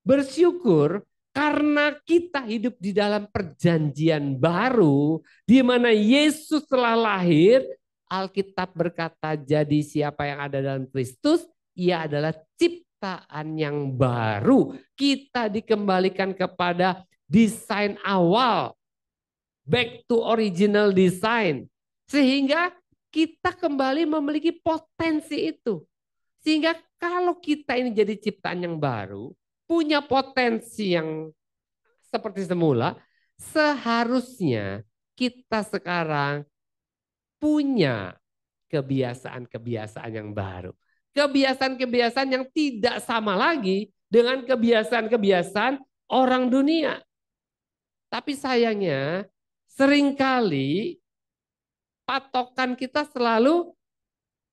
Bersyukur karena kita hidup di dalam perjanjian baru di mana Yesus telah lahir. Alkitab berkata, jadi siapa yang ada dalam Kristus, ia adalah ciptaan yang baru. Kita dikembalikan kepada desain awal, back to original design, sehingga kita kembali memiliki potensi itu. Sehingga kalau kita ini jadi ciptaan yang baru, punya potensi yang seperti semula, seharusnya kita sekarang punya kebiasaan-kebiasaan yang baru. Kebiasaan-kebiasaan yang tidak sama lagi dengan kebiasaan-kebiasaan orang dunia. Tapi sayangnya seringkali patokan kita selalu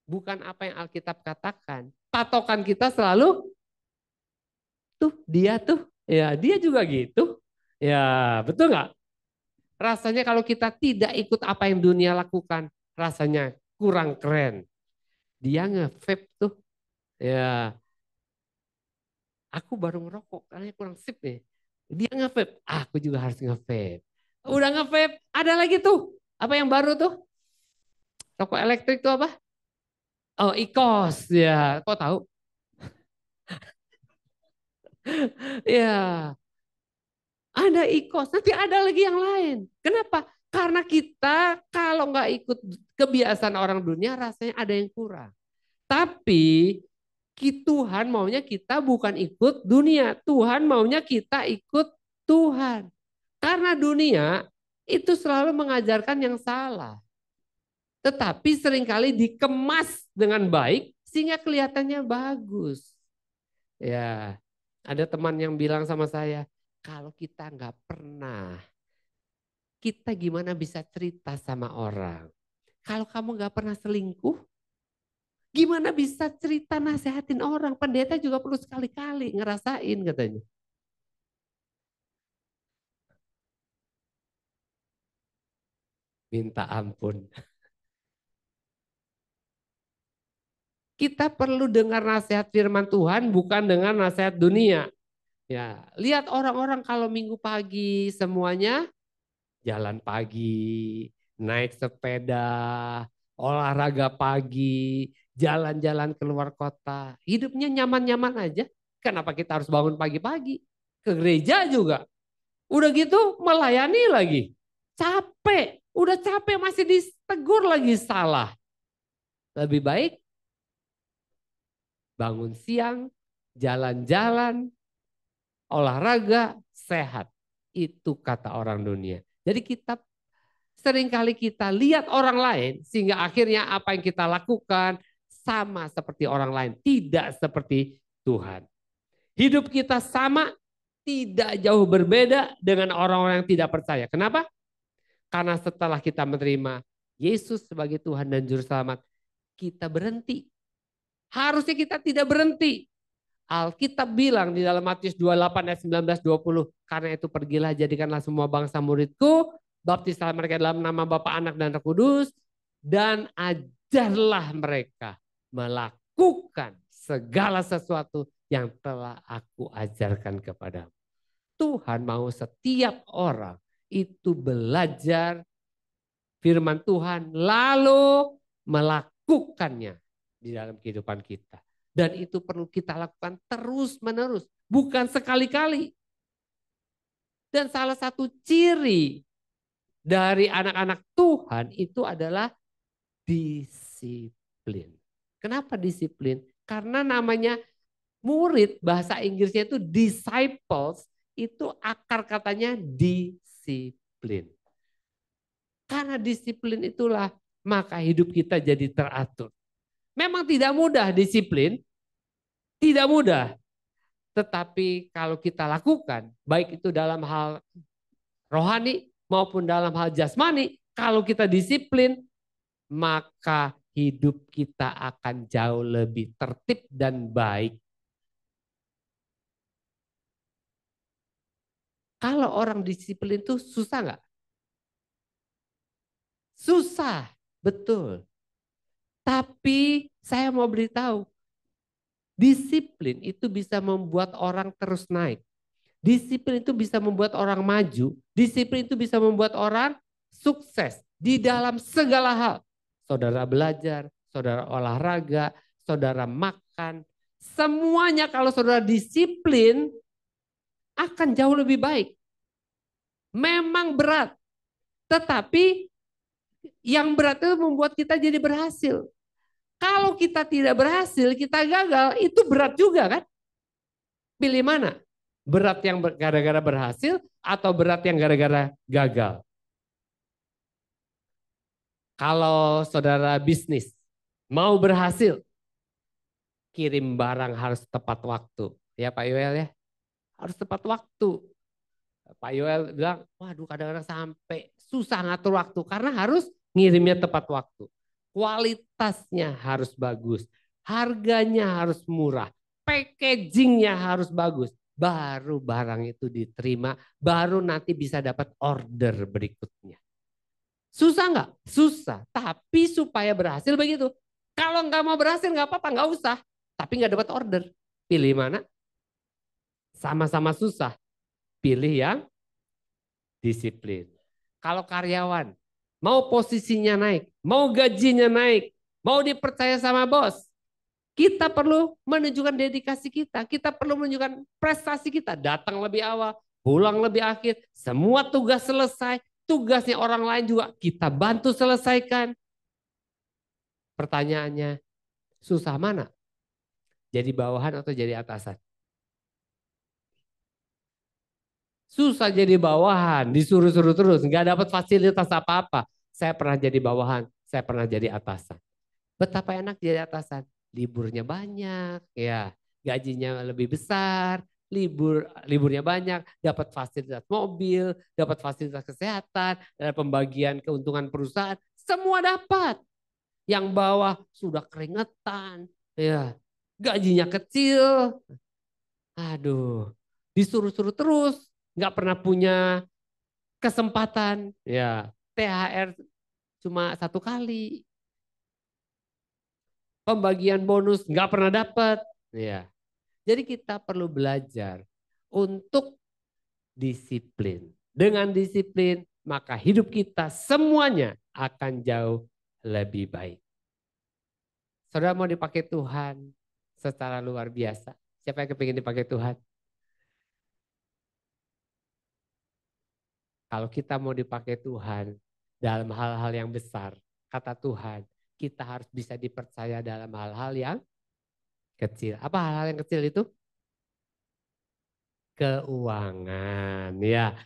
bukan apa yang Alkitab katakan. Patokan kita selalu tuh dia tuh, ya dia juga gitu. Ya betul nggak? Rasanya kalau kita tidak ikut apa yang dunia lakukan, rasanya kurang keren. Dia nge-vape tuh, ya aku baru ngerokok, karena kurang sip nih. Dia nge-vape, aku juga harus nge-vape. Udah nge-vape, ada lagi tuh. Apa yang baru tuh? Rokok elektrik tuh apa? Oh, IQOS ya. Kok tahu? Ya, ada IQOS. Nanti ada lagi yang lain. Kenapa? Karena kita kalau nggak ikut kebiasaan orang dunia, rasanya ada yang kurang. Tapi Tuhan maunya kita bukan ikut dunia. Tuhan maunya kita ikut Tuhan. Karena dunia itu selalu mengajarkan yang salah. Tetapi seringkali dikemas dengan baik sehingga kelihatannya bagus. Ya, ada teman yang bilang sama saya, kalau kita nggak pernah, kita gimana bisa cerita sama orang? Kalau kamu nggak pernah selingkuh, gimana bisa cerita nasehatin orang? Pendeta juga perlu sekali-kali ngerasain katanya. Minta ampun. Kita perlu dengar nasihat firman Tuhan bukan dengan nasihat dunia. Ya, lihat orang-orang kalau minggu pagi semuanya jalan pagi, naik sepeda, olahraga pagi, jalan-jalan keluar kota. Hidupnya nyaman-nyaman aja. Kenapa kita harus bangun pagi-pagi? Ke gereja juga. Udah gitu melayani lagi. Capek. Udah capek masih ditegur lagi salah. Lebih baik bangun siang, jalan-jalan, olahraga, sehat. Itu kata orang dunia. Jadi kita seringkali kita lihat orang lain sehingga akhirnya apa yang kita lakukan sama seperti orang lain, tidak seperti Tuhan. Hidup kita sama, tidak jauh berbeda dengan orang-orang yang tidak percaya. Kenapa? Karena setelah kita menerima Yesus sebagai Tuhan dan Juru Selamat, kita berhenti. Harusnya kita tidak berhenti. Alkitab bilang di dalam Matius 28 ayat 19-20, karena itu pergilah jadikanlah semua bangsa muridku, baptislah mereka dalam nama Bapa, Anak dan Roh Kudus, dan ajarlah mereka melakukan segala sesuatu yang telah aku ajarkan kepadamu. Tuhan mau setiap orang itu belajar firman Tuhan lalu melakukannya di dalam kehidupan kita. Dan itu perlu kita lakukan terus menerus, bukan sekali-kali. Dan salah satu ciri dari anak-anak Tuhan itu adalah disiplin. Kenapa disiplin? Karena namanya murid, bahasa Inggrisnya itu disciples, itu akar katanya disiplin. Karena disiplin itulah maka hidup kita jadi teratur. Memang tidak mudah disiplin, tidak mudah. Tetapi kalau kita lakukan, baik itu dalam hal rohani maupun dalam hal jasmani, kalau kita disiplin, maka hidup kita akan jauh lebih tertib dan baik. Kalau orang disiplin itu susah nggak? Susah, betul. Tapi saya mau beritahu, disiplin itu bisa membuat orang terus naik. Disiplin itu bisa membuat orang maju. Disiplin itu bisa membuat orang sukses di dalam segala hal. Saudara belajar, saudara olahraga, saudara makan. Semuanya kalau saudara disiplin akan jauh lebih baik. Memang berat. Tetapi yang berat itu membuat kita jadi berhasil. Kalau kita tidak berhasil, kita gagal, itu berat juga kan? Pilih mana? Berat yang gara-gara berhasil atau berat yang gara-gara gagal? Kalau saudara bisnis mau berhasil, kirim barang harus tepat waktu. Ya Pak Yoel ya, harus tepat waktu. Pak Yoel bilang, waduh kadang-kadang sampai susah ngatur waktu karena harus ngirimnya tepat waktu. Kualitasnya harus bagus, harganya harus murah, packagingnya harus bagus. Baru barang itu diterima, baru nanti bisa dapat order berikutnya. Susah nggak? Susah. Tapi supaya berhasil begitu. Kalau nggak mau berhasil nggak apa-apa, nggak usah. Tapi nggak dapat order. Pilih mana? Sama-sama susah. Pilih yang disiplin. Kalau karyawan, mau posisinya naik, mau gajinya naik, mau dipercaya sama bos, kita perlu menunjukkan dedikasi kita. Kita perlu menunjukkan prestasi kita. Datang lebih awal, pulang lebih akhir. Semua tugas selesai. Tugasnya orang lain juga kita bantu selesaikan. Pertanyaannya, susah mana? Jadi bawahan atau jadi atasan? Susah jadi bawahan, disuruh-suruh terus, nggak dapat fasilitas apa-apa. Saya pernah jadi bawahan, saya pernah jadi atasan. Betapa enak jadi atasan, liburnya banyak, ya, gajinya lebih besar, liburnya banyak, dapat fasilitas mobil, dapat fasilitas kesehatan, dan pembagian keuntungan perusahaan, semua dapat. Yang bawah sudah keringetan, ya, gajinya kecil, aduh, disuruh-suruh terus, nggak pernah punya kesempatan, ya, THR cuma satu kali, pembagian bonus nggak pernah dapat, ya. Jadi kita perlu belajar untuk disiplin. Dengan disiplin, maka hidup kita semuanya akan jauh lebih baik. Saudara mau dipakai Tuhan secara luar biasa. Siapa yang kepingin dipakai Tuhan? Kalau kita mau dipakai Tuhan dalam hal-hal yang besar, kata Tuhan, kita harus bisa dipercaya dalam hal-hal yang kecil. Apa hal-hal yang kecil itu? Keuangan, ya.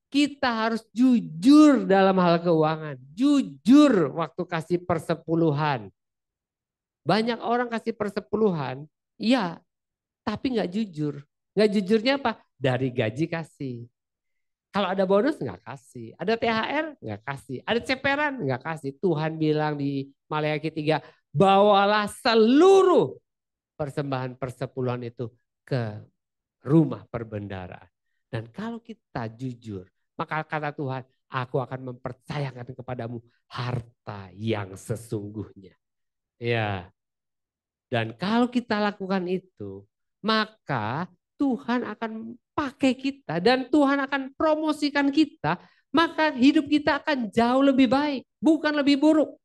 Kita harus jujur dalam hal keuangan. Jujur waktu kasih persepuluhan. Banyak orang kasih persepuluhan, iya, tapi nggak jujur. Nggak jujurnya apa? Dari gaji kasih. Kalau ada bonus nggak kasih. Ada THR nggak kasih. Ada ceperan nggak kasih. Tuhan bilang di Maleakhi 3, bawalah seluruh persembahan persepuluhan itu ke rumah perbendaharaan. Dan kalau kita jujur, maka kata Tuhan, aku akan mempercayakan kepadamu harta yang sesungguhnya. Ya. Dan kalau kita lakukan itu, maka Tuhan akan pakai kita dan Tuhan akan promosikan kita, maka hidup kita akan jauh lebih baik, bukan lebih buruk.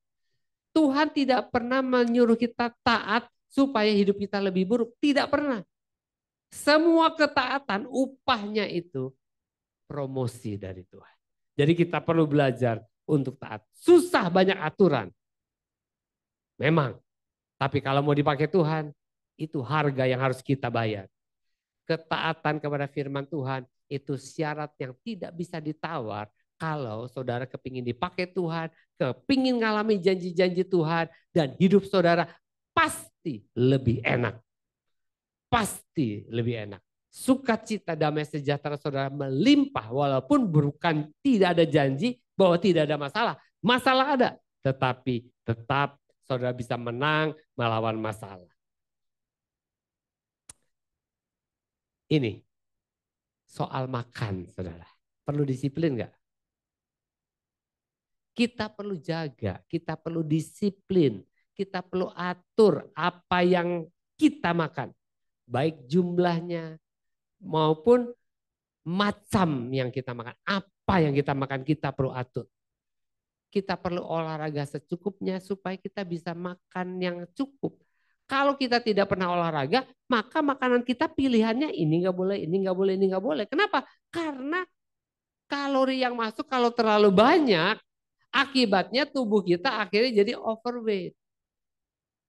Tuhan tidak pernah menyuruh kita taat supaya hidup kita lebih buruk, tidak pernah. Semua ketaatan upahnya itu promosi dari Tuhan. Jadi kita perlu belajar untuk taat. Susah, banyak aturan. Memang. Tapi kalau mau dipakai Tuhan, itu harga yang harus kita bayar. Ketaatan kepada firman Tuhan itu syarat yang tidak bisa ditawar kalau saudara kepingin dipakai Tuhan, kepingin ngalami janji-janji Tuhan, dan hidup saudara pasti lebih enak. Pasti lebih enak. Sukacita damai sejahtera saudara melimpah walaupun bukan tidak ada janji bahwa tidak ada masalah. Masalah ada, tetapi tetap saudara bisa menang melawan masalah. Ini soal makan, saudara. Perlu disiplin nggak? Kita perlu jaga, kita perlu disiplin, kita perlu atur apa yang kita makan. Baik jumlahnya maupun macam yang kita makan. Apa yang kita makan kita perlu atur. Kita perlu olahraga secukupnya supaya kita bisa makan yang cukup. Kalau kita tidak pernah olahraga, maka makanan kita pilihannya ini nggak boleh, ini nggak boleh, ini nggak boleh. Kenapa? Karena kalori yang masuk kalau terlalu banyak, akibatnya tubuh kita akhirnya jadi overweight.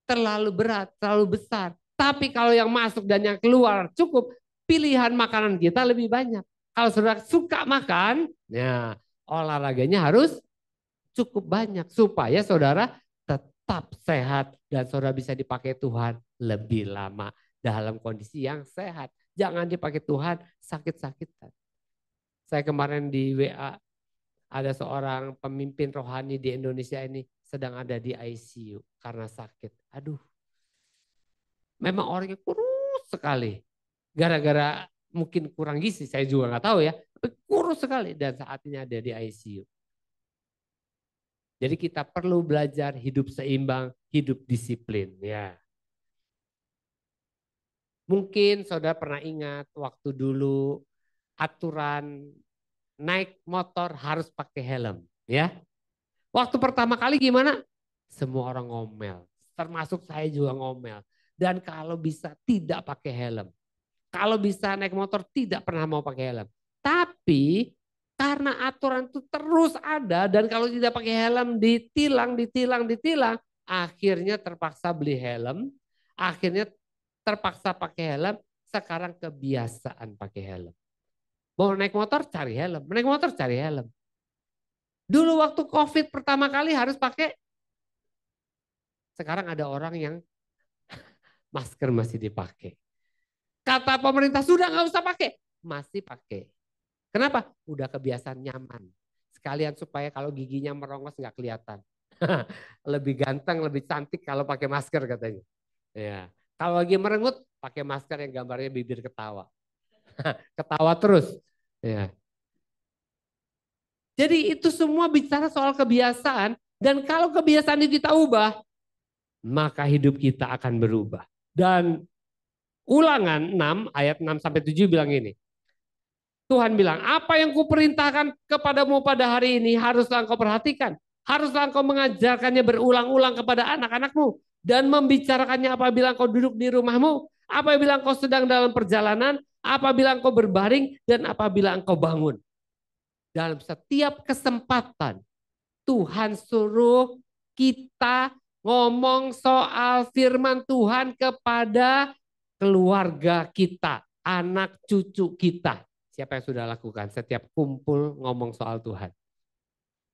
Terlalu berat, terlalu besar. Tapi kalau yang masuk dan yang keluar cukup, pilihan makanan kita lebih banyak. Kalau saudara suka makan, ya olahraganya harus cukup banyak supaya saudara tetap sehat dan saudara bisa dipakai Tuhan lebih lama dalam kondisi yang sehat. Jangan dipakai Tuhan sakit-sakitan. Saya kemarin di WA ada seorang pemimpin rohani di Indonesia ini sedang ada di ICU karena sakit. Aduh, memang orangnya kurus sekali. Gara-gara mungkin kurang gizi, saya juga nggak tahu ya. Tapi kurus sekali dan saat ini ada di ICU. Jadi kita perlu belajar hidup seimbang, hidup disiplin. Ya. Mungkin saudara pernah ingat waktu dulu aturan naik motor harus pakai helm. Ya. Waktu pertama kali gimana? Semua orang ngomel. Termasuk saya juga ngomel. Dan kalau bisa tidak pakai helm. Kalau bisa naik motor tidak pernah mau pakai helm. Tapi karena aturan itu terus ada dan kalau tidak pakai helm ditilang, akhirnya terpaksa beli helm, akhirnya terpaksa pakai helm, sekarang kebiasaan pakai helm. Mau naik motor cari helm, naik motor cari helm. Dulu waktu COVID pertama kali harus pakai, sekarang ada orang yang masker masih dipakai. Kata pemerintah sudah nggak usah pakai, masih pakai. Kenapa? Udah kebiasaan nyaman. Sekalian supaya kalau giginya merongos nggak kelihatan. Lebih ganteng, lebih cantik kalau pakai masker katanya. Ya. Kalau lagi merengut, pakai masker yang gambarnya bibir ketawa. Ketawa terus. Ya. Jadi itu semua bicara soal kebiasaan. Dan kalau kebiasaan itu kita ubah, maka hidup kita akan berubah. Dan Ulangan 6 ayat 6 sampai 7 bilang ini. Tuhan bilang, apa yang kuperintahkan kepadamu pada hari ini haruslah engkau perhatikan. Haruslah engkau mengajarkannya berulang-ulang kepada anak-anakmu. Dan membicarakannya apabila engkau duduk di rumahmu. Apabila engkau sedang dalam perjalanan. Apabila engkau berbaring. Dan apabila engkau bangun. Dalam setiap kesempatan Tuhan suruh kita ngomong soal firman Tuhan kepada keluarga kita, anak cucu kita. Siapa yang sudah lakukan setiap kumpul ngomong soal Tuhan?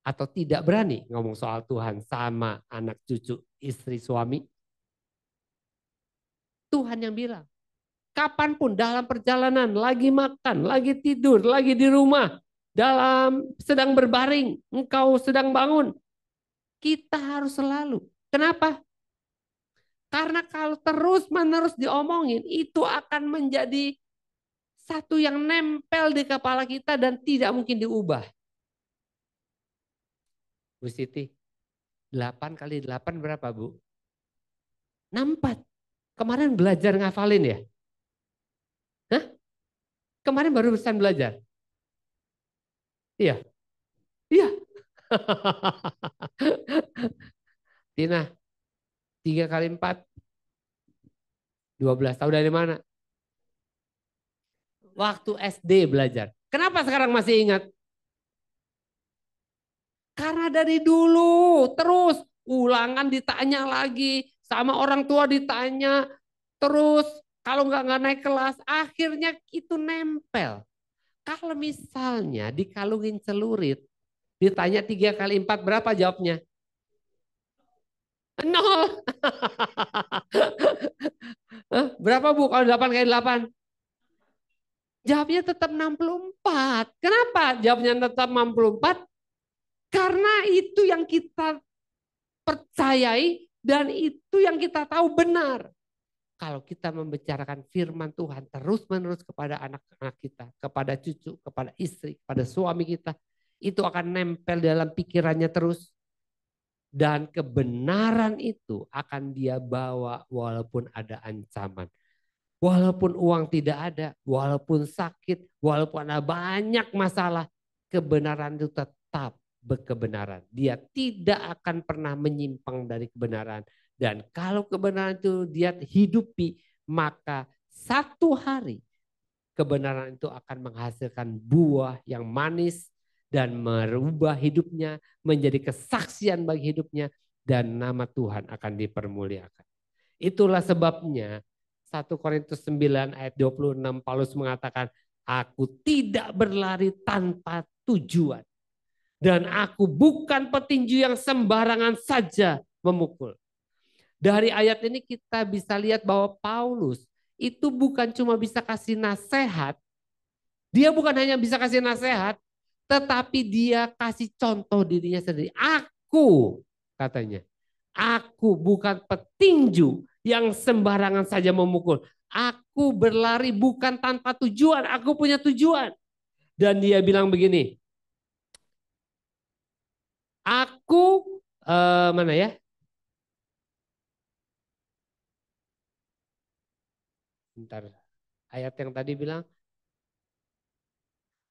Atau tidak berani ngomong soal Tuhan sama anak cucu, istri, suami? Tuhan yang bilang. Kapanpun dalam perjalanan, lagi makan, lagi tidur, lagi di rumah, dalam sedang berbaring, engkau sedang bangun. Kita harus selalu. Kenapa? Karena kalau terus-menerus diomongin, itu akan menjadi satu yang nempel di kepala kita dan tidak mungkin diubah. Bu Siti, 8 kali 8 berapa, Bu? 64. Kemarin belajar ngafalin ya? Hah? Kemarin baru pesan belajar? Iya. Iya. Tina, 3 kali 4, 12. Tahu dari mana? Waktu SD belajar. Kenapa sekarang masih ingat? Karena dari dulu terus ulangan ditanya lagi, sama orang tua ditanya, terus kalau nggak naik kelas, akhirnya itu nempel. Kalau misalnya dikalungin celurit, ditanya 3 kali 4 berapa jawabnya? 0. Berapa Bu kalau 8 kali 8? Jawabnya tetap 64. Kenapa jawabnya tetap 64? Karena itu yang kita percayai dan itu yang kita tahu benar. Kalau kita membicarakan firman Tuhan terus-menerus kepada anak-anak kita, kepada cucu, kepada istri, kepada suami kita, itu akan nempel dalam pikirannya terus. Dan kebenaran itu akan dia bawa walaupun ada ancaman. Walaupun uang tidak ada, walaupun sakit, walaupun ada banyak masalah, kebenaran itu tetap berkebenaran. Dia tidak akan pernah menyimpang dari kebenaran. Dan kalau kebenaran itu dia hidupi, maka satu hari kebenaran itu akan menghasilkan buah yang manis dan merubah hidupnya menjadi kesaksian bagi hidupnya dan nama Tuhan akan dipermuliakan. Itulah sebabnya 1 Korintus 9 ayat 26 Paulus mengatakan, aku tidak berlari tanpa tujuan. Dan aku bukan petinju yang sembarangan saja memukul. Dari ayat ini kita bisa lihat bahwa Paulus itu bukan cuma bisa kasih nasihat. Dia bukan hanya bisa kasih nasihat, tetapi dia kasih contoh dirinya sendiri. Aku, katanya, aku bukan petinju yang sembarangan saja memukul. Aku berlari bukan tanpa tujuan, aku punya tujuan. Dan dia bilang begini, aku mana ya? Bentar, ayat yang tadi bilang,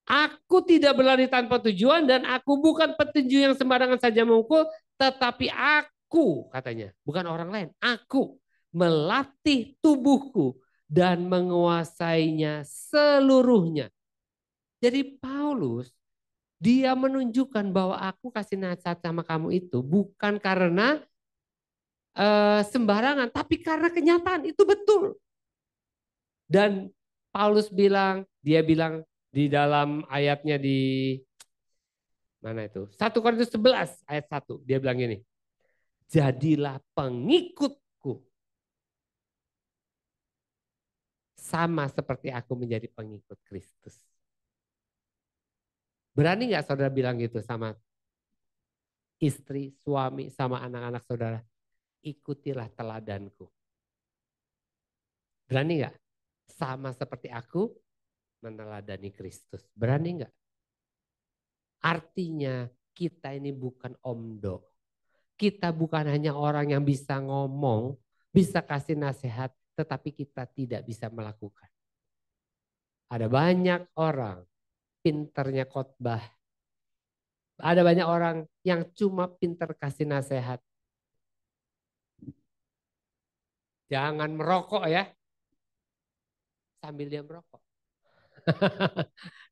aku tidak berlari tanpa tujuan dan aku bukan petinju yang sembarangan saja memukul, tetapi aku, katanya, bukan orang lain, aku melatih tubuhku dan menguasainya seluruhnya. Jadi Paulus, dia menunjukkan bahwa aku kasih nasihat sama kamu itu bukan karena sembarangan, tapi karena kenyataan itu betul. Dan Paulus bilang, dia bilang di dalam ayatnya di mana itu? 1 Korintus 11 ayat 1. Dia bilang gini, jadilah pengikutku sama seperti aku menjadi pengikut Kristus. Berani nggak saudara bilang gitu sama istri, suami, sama anak-anak saudara? Ikutilah teladanku. Berani nggak? Sama seperti aku meneladani Kristus. Berani nggak? Artinya kita ini bukan omdo. Kita bukan hanya orang yang bisa ngomong, bisa kasih nasihat, tetapi kita tidak bisa melakukan. Ada banyak orang pinternya khotbah. Ada banyak orang yang cuma pinter kasih nasihat. Jangan merokok ya, sambil dia merokok.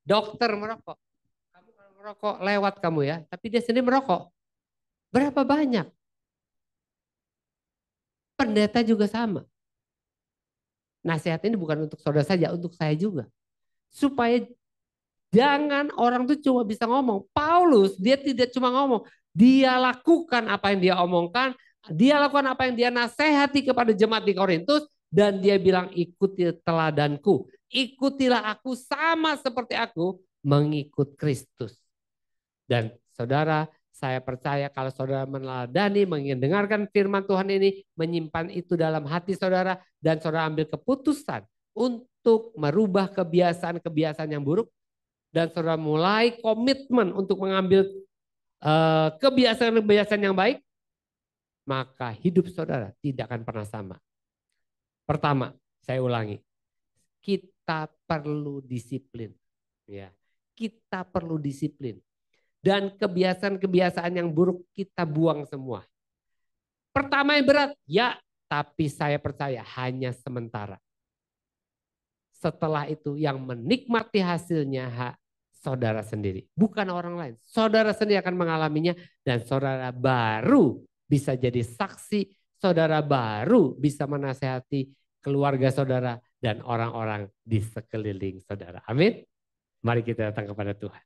Dokter merokok. Kamu kalau merokok lewat kamu ya, tapi dia sendiri merokok. Berapa banyak? Pendeta juga sama. Nasihat ini bukan untuk saudara saja, untuk saya juga. Supaya jangan orang tuh cuma bisa ngomong. Paulus dia tidak cuma ngomong, dia lakukan apa yang dia omongkan, dia lakukan apa yang dia nasihati kepada jemaat di Korintus, dan dia bilang ikuti teladanku, ikutilah aku sama seperti aku mengikut Kristus. Dan saudara, saya percaya kalau saudara meneladani, mendengarkan firman Tuhan ini, menyimpan itu dalam hati saudara, dan saudara ambil keputusan untuk merubah kebiasaan-kebiasaan yang buruk, dan saudara mulai komitmen untuk mengambil kebiasaan-kebiasaan yang baik, maka hidup saudara tidak akan pernah sama. Pertama, saya ulangi, kita perlu disiplin. Ya, kita perlu disiplin. Dan kebiasaan-kebiasaan yang buruk kita buang semua. Pertama yang berat, ya, tapi saya percaya hanya sementara. Setelah itu yang menikmati hasilnya saudara sendiri, bukan orang lain. Saudara sendiri akan mengalaminya dan saudara baru bisa jadi saksi, saudara baru bisa menasehati keluarga saudara dan orang-orang di sekeliling saudara. Amin. Mari kita datang kepada Tuhan.